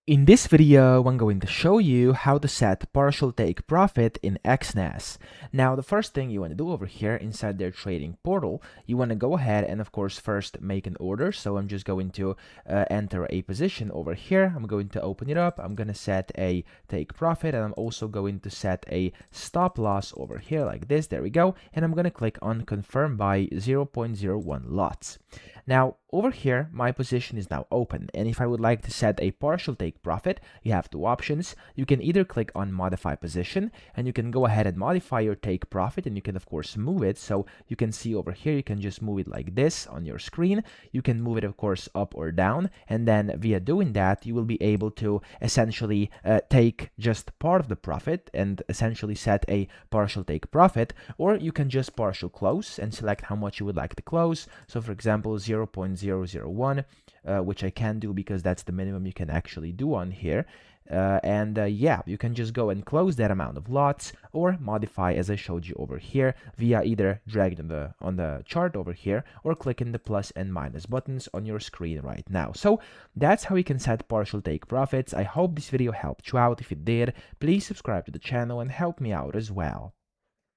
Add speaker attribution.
Speaker 1: In this video, I'm going to show you how to set partial take profit in Exness. Now, the first thing you want to do over here inside their trading portal, you want to go ahead and of course first make an order. So I'm just going to enter a position over here. I'm going to open it up. I'm going to set a take profit, and I'm also going to set a stop loss over here like this. There we go. And I'm going to click on confirm by 0.01 lots. Now, over here, my position is now open, and if I would like to set a partial take profit, you have two options. You can either click on modify position, and you can go ahead and modify your take profit, and you can of course move it. So you can see over here, you can just move it like this on your screen. You can move it of course up or down, and then via doing that, you will be able to essentially take just part of the profit and essentially set a partial take profit, or you can just partial close and select how much you would like to close. So for example, 0.001, which I can do because that's the minimum you can actually do on here. Yeah, you can just go and close that amount of lots, or modify as I showed you over here via either dragging on the chart over here or clicking the plus and minus buttons on your screen right now. So that's how you can set partial take profits. I hope this video helped you out. If it did, please subscribe to the channel and help me out as well.